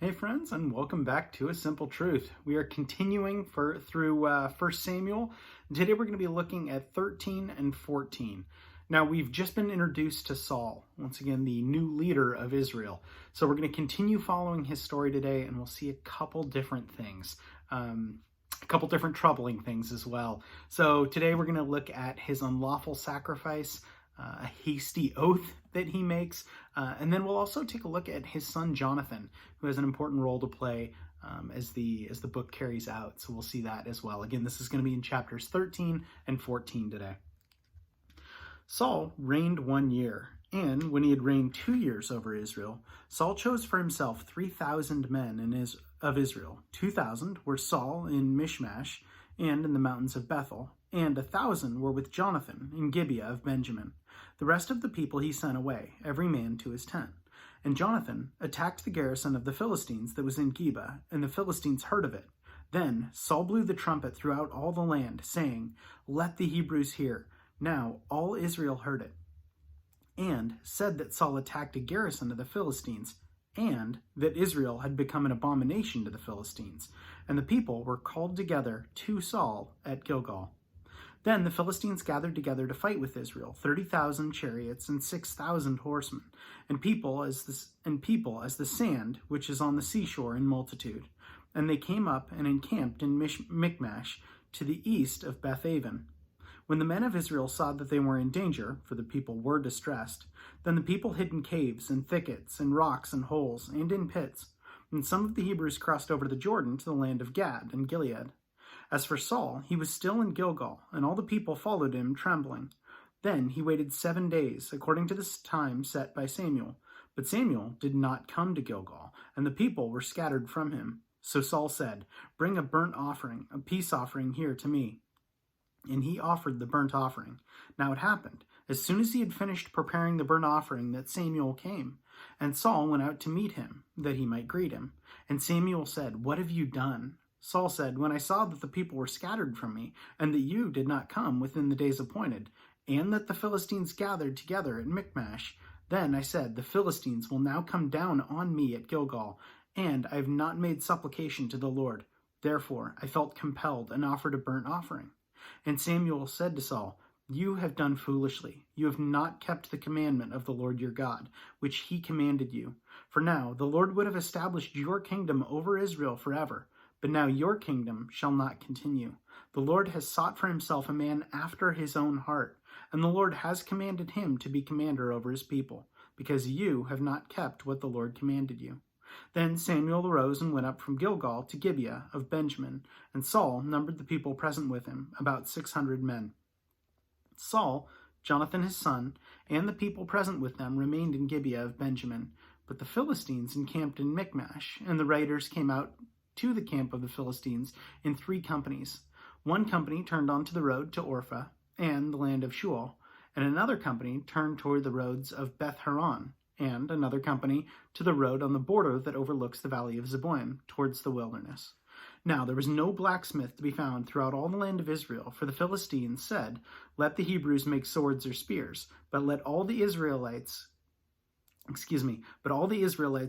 Hey friends, and welcome back to A Simple Truth. We are continuing through 1 Samuel. Today we're going to be looking at 13 and 14. Now we've just been introduced to Saul, once again the new leader of Israel. So we're going to continue following his story today, and we'll see a couple different things. A couple different troubling things as well. So today we're going to look at his unlawful sacrifice, a hasty oath that he makes, and then we'll also take a look at his son Jonathan, who has an important role to play as the book carries out. So we'll see that as well. Again, this is going to be in chapters 13 and 14 today. Saul reigned 1 year, and when he had reigned 2 years over Israel, Saul chose for himself 3,000 men of Israel. 2,000 were Saul in Michmash and in the mountains of Bethel, and 1,000 were with Jonathan in Gibeah of Benjamin. The rest of the people he sent away, every man to his tent. And Jonathan attacked the garrison of the Philistines that was in Gibeah, and the Philistines heard of it. Then Saul blew the trumpet throughout all the land, saying, "Let the Hebrews hear." Now all Israel heard it, and said that Saul attacked a garrison of the Philistines, and that Israel had become an abomination to the Philistines. And the people were called together to Saul at Gilgal. Then the Philistines gathered together to fight with Israel, 30,000 chariots and 6,000 horsemen, and people as the sand which is on the seashore in multitude. And they came up and encamped in Michmash to the east of Bethaven. When the men of Israel saw that they were in danger, for the people were distressed, then the people hid in caves and thickets and rocks and holes and in pits. And some of the Hebrews crossed over the Jordan to the land of Gad and Gilead. As for Saul, he was still in Gilgal, and all the people followed him trembling. Then he waited 7 days, according to the time set by Samuel. But Samuel did not come to Gilgal, and the people were scattered from him. So Saul said, "Bring a burnt offering, a peace offering here to me." And he offered the burnt offering. Now it happened, as soon as he had finished preparing the burnt offering, that Samuel came. And Saul went out to meet him, that he might greet him. And Samuel said, "What have you done?" Saul said, "When I saw that the people were scattered from me, and that you did not come within the days appointed, and that the Philistines gathered together at Michmash, then I said, the Philistines will now come down on me at Gilgal, and I have not made supplication to the Lord. Therefore I felt compelled and offered a burnt offering." And Samuel said to Saul, "You have done foolishly. You have not kept the commandment of the Lord your God, which he commanded you. For now the Lord would have established your kingdom over Israel forever. But now your kingdom shall not continue. The Lord has sought for himself a man after his own heart, and the Lord has commanded him to be commander over his people, because you have not kept what the Lord commanded you." Then Samuel arose and went up from Gilgal to Gibeah of Benjamin, and Saul numbered the people present with him, about 600 men. Saul, Jonathan his son, and the people present with them remained in Gibeah of Benjamin, but the Philistines encamped in Michmash, and the raiders came out to the camp of the Philistines in 3 companies. One company turned onto the road to Orpha and the land of Shual, and another company turned toward the roads of Beth-horon, and another company to the road on the border that overlooks the valley of Zeboim towards the wilderness. Now there was no blacksmith to be found throughout all the land of Israel, for the Philistines said, "Let the Hebrews make swords or spears, but all the Israelites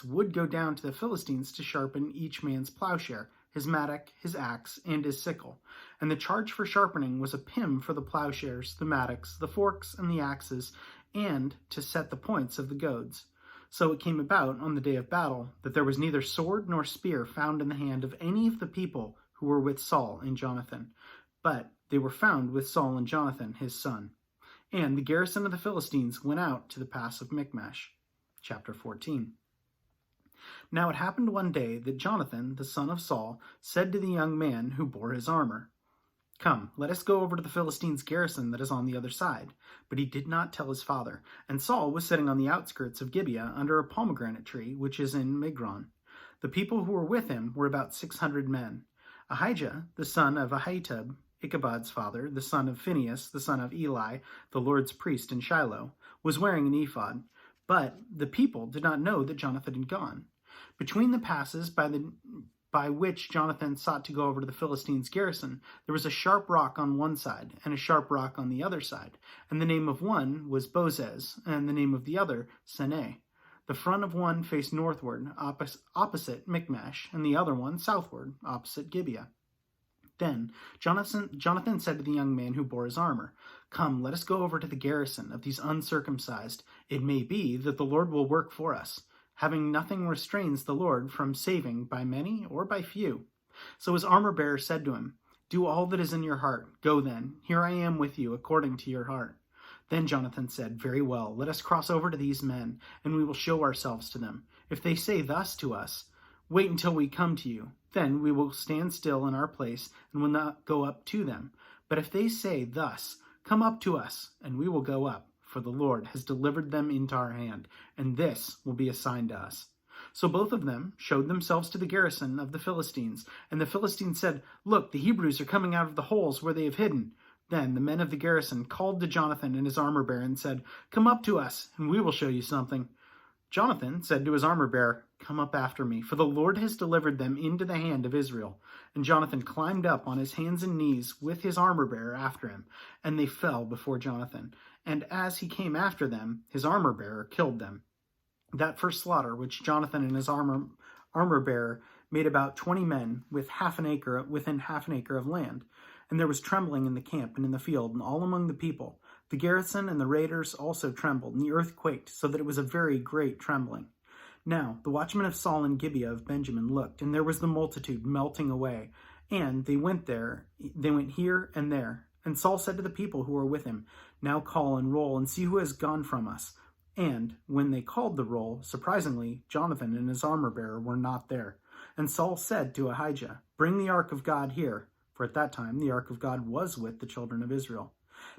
would go down to the Philistines to sharpen each man's plowshare, his mattock, his axe, and his sickle. And the charge for sharpening was a pim for the plowshares, the mattocks, the forks, and the axes, and to set the points of the goads. So it came about on the day of battle that there was neither sword nor spear found in the hand of any of the people who were with Saul and Jonathan, but they were found with Saul and Jonathan his son. And the garrison of the Philistines went out to the pass of Michmash." Chapter 14. Now it happened one day that Jonathan, the son of Saul, said to the young man who bore his armor, "Come, let us go over to the Philistines' garrison that is on the other side." But he did not tell his father. And Saul was sitting on the outskirts of Gibeah under a pomegranate tree, which is in Migron. The people who were with him were about 600 men. Ahijah, the son of Ahitub, Ichabod's father, the son of Phinehas, the son of Eli, the Lord's priest in Shiloh, was wearing an ephod. But the people did not know that Jonathan had gone. Between the passes by which Jonathan sought to go over to the Philistines' garrison, there was a sharp rock on one side and a sharp rock on the other side, and the name of one was Bozez, and the name of the other Seneh. The front of one faced northward, opposite Michmash, and the other one southward, opposite Gibeah. Then Jonathan said to the young man who bore his armor, "Come, let us go over to the garrison of these uncircumcised. It may be that the Lord will work for us. Having nothing restrains the Lord from saving by many or by few." So his armor-bearer said to him, "Do all that is in your heart. Go then. Here I am with you according to your heart." Then Jonathan said, "Very well, let us cross over to these men, and we will show ourselves to them. If they say thus to us, 'Wait until we come to you,' then we will stand still in our place and will not go up to them. But if they say thus, 'Come up to us,' and we will go up, for the Lord has delivered them into our hand, and this will be a sign to us." So both of them showed themselves to the garrison of the Philistines, and the Philistines said, "Look, the Hebrews are coming out of the holes where they have hidden." Then the men of the garrison called to Jonathan and his armor-bearer and said, "Come up to us, and we will show you something." Jonathan said to his armor-bearer, "Come up after me, for the Lord has delivered them into the hand of Israel." And Jonathan climbed up on his hands and knees with his armor-bearer after him, and they fell before Jonathan. And as he came after them, his armor-bearer killed them. That first slaughter, which Jonathan and his armor-bearer made about 20 men within half an acre of land. And there was trembling in the camp and in the field and all among the people. The garrison and the raiders also trembled, and the earth quaked, so that it was a very great trembling. Now the watchmen of Saul and Gibeah of Benjamin looked, and there was the multitude melting away. And they went here and there. And Saul said to the people who were with him, "Now call and roll, and see who has gone from us." And when they called the roll, surprisingly, Jonathan and his armor-bearer were not there. And Saul said to Ahijah, "Bring the ark of God here." For at that time the ark of God was with the children of Israel.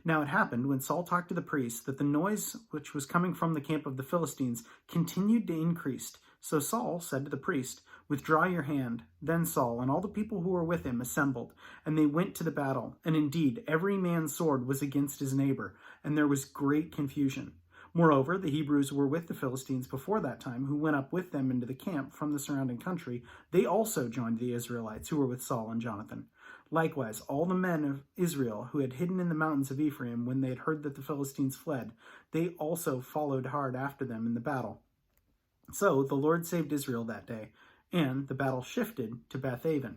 Now it happened, when Saul talked to the priests, that the noise which was coming from the camp of the Philistines continued to increase. So Saul said to the priest, "Withdraw your hand." Then Saul and all the people who were with him assembled, and they went to the battle. And indeed every man's sword was against his neighbor, and there was great confusion. Moreover, the Hebrews were with the Philistines before that time, who went up with them into the camp from the surrounding country. They also joined the Israelites who were with Saul and Jonathan. Likewise, all the men of Israel who had hidden in the mountains of Ephraim when they had heard that the Philistines fled, they also followed hard after them in the battle. So the Lord saved Israel that day, and the battle shifted to Bethaven.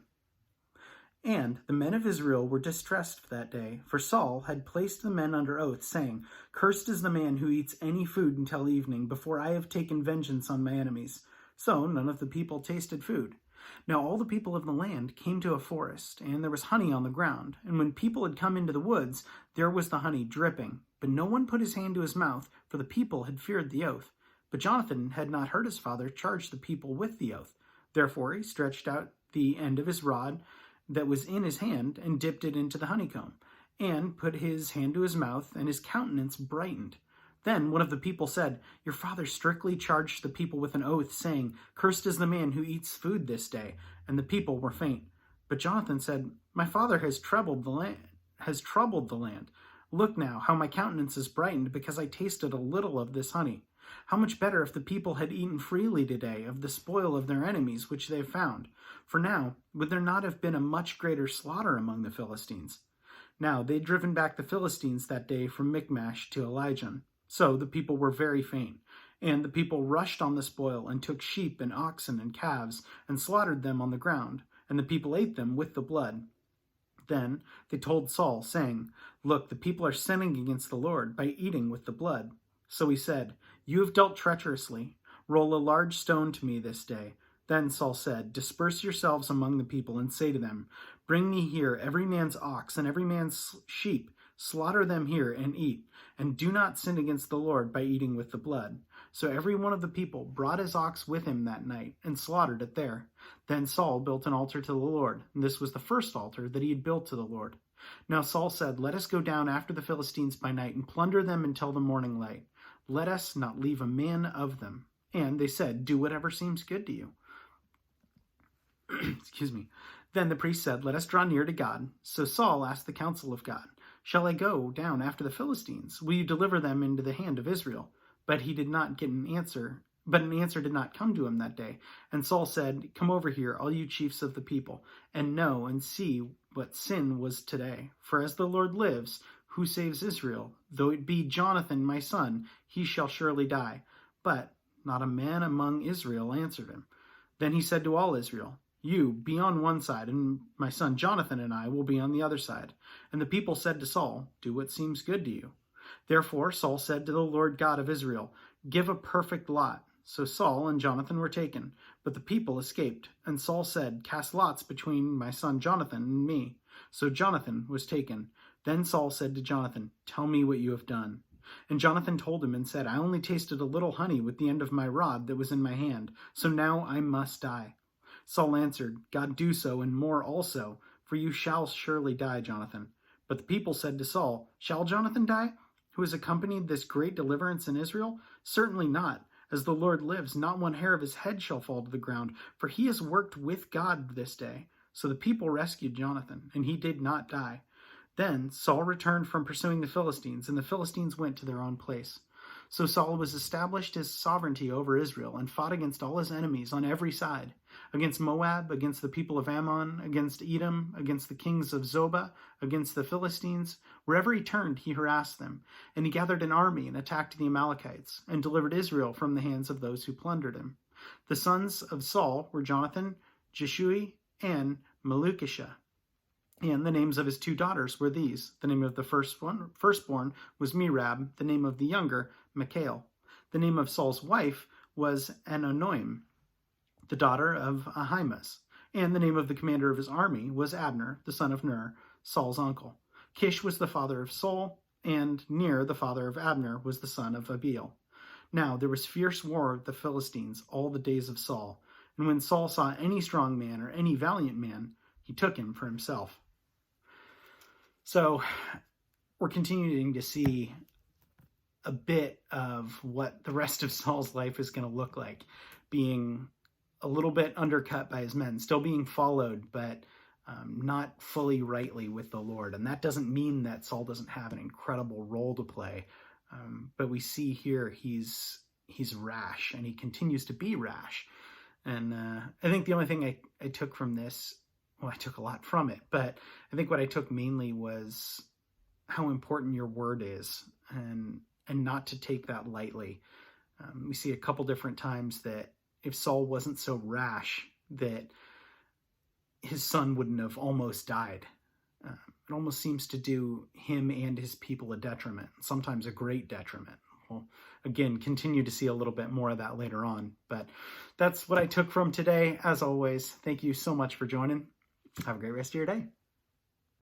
And the men of Israel were distressed that day, for Saul had placed the men under oath, saying, "Cursed is the man who eats any food until evening, before I have taken vengeance on my enemies." So none of the people tasted food. Now all the people of the land came to a forest, and there was honey on the ground. And when people had come into the woods, there was the honey dripping. But no one put his hand to his mouth, for the people had feared the oath. But Jonathan had not heard his father charge the people with the oath. Therefore he stretched out the end of his rod that was in his hand, and dipped it into the honeycomb, and put his hand to his mouth, and his countenance brightened. Then one of the people said, "Your father strictly charged the people with an oath, saying, 'Cursed is the man who eats food this day,' and the people were faint." But Jonathan said, "My father has troubled the land. Look now, how my countenance is brightened, because I tasted a little of this honey. How much better if the people had eaten freely today of the spoil of their enemies which they have found. For now, would there not have been a much greater slaughter among the Philistines?" Now they had driven back the Philistines that day from Michmash to Elijah. So the people were very faint, and the people rushed on the spoil, and took sheep and oxen and calves, and slaughtered them on the ground, and the people ate them with the blood. Then they told Saul, saying, "Look, the people are sinning against the Lord by eating with the blood." So he said, "You have dealt treacherously. Roll a large stone to me this day." Then Saul said, "Disperse yourselves among the people, and say to them, 'Bring me here every man's ox and every man's sheep. Slaughter them here and eat, and do not sin against the Lord by eating with the blood." So every one of the people brought his ox with him that night, and slaughtered it there. Then Saul built an altar to the Lord, and this was the first altar that he had built to the Lord. Now Saul said, "Let us go down after the Philistines by night, and plunder them until the morning light. Let us not leave a man of them." And they said, "Do whatever seems good to you." Excuse me. Then the priest said, "Let us draw near to God." So Saul asked the counsel of God, "Shall I go down after the Philistines? Will you deliver them into the hand of Israel?" But he did not get an answer. But an answer did not come to him that day. And Saul said, "Come over here, all you chiefs of the people, and know and see what sin was today. For as the Lord lives, who saves Israel, though it be Jonathan my son, he shall surely die. But Not a man among Israel answered him. Then he said to all Israel, You be on one side, and my son Jonathan and I will be on the other side. And the people said to Saul, Do what seems good to you. Therefore Saul said to the Lord God of Israel, Give a perfect lot. So Saul and Jonathan were taken, but the people escaped. And Saul said, Cast lots between my son Jonathan and me. So Jonathan was taken. Then Saul said to Jonathan, Tell me what you have done. And Jonathan told him and said, I only tasted a little honey with the end of my rod that was in my hand, so now I must die. Saul answered, God do so, and more also, for you shall surely die, Jonathan. But the people said to Saul, Shall Jonathan die, who has accompanied this great deliverance in Israel? Certainly not. As the Lord lives, not one hair of his head shall fall to the ground, for he has worked with God this day. So the people rescued Jonathan, and he did not die. Then Saul returned from pursuing the Philistines, and the Philistines went to their own place. So Saul was established his sovereignty over Israel, and fought against all his enemies on every side, against Moab, against the people of Ammon, against Edom, against the kings of Zobah, against the Philistines. Wherever he turned, he harassed them. And he gathered an army and attacked the Amalekites, and delivered Israel from the hands of those who plundered him. The sons of Saul were Jonathan, Jeshui, and Melchishah. And the names of his two daughters were these. The name of the firstborn was Merab, the name of the younger, Michal. The name of Saul's wife was Anonoim, the daughter of Ahimaaz. And the name of the commander of his army was Abner, the son of Ner, Saul's uncle. Kish was the father of Saul, and Ner, the father of Abner, was the son of Abiel. Now there was fierce war with the Philistines all the days of Saul. And when Saul saw any strong man or any valiant man, he took him for himself. So we're continuing to see a bit of what the rest of Saul's life is going to look like, being a little bit undercut by his men, still being followed, but not fully rightly with the Lord. And that doesn't mean that Saul doesn't have an incredible role to play. But we see here he's rash, and he continues to be rash. And I think the only thing I took from this, well, I took a lot from it, but I think what I took mainly was how important your word is, and not to take that lightly. We see a couple different times that if Saul wasn't so rash, that his son wouldn't have almost died. It almost seems to do him and his people a detriment, sometimes a great detriment. We'll, again, continue to see a little bit more of that later on. But that's what I took from today. As always, thank you so much for joining. Have a great rest of your day.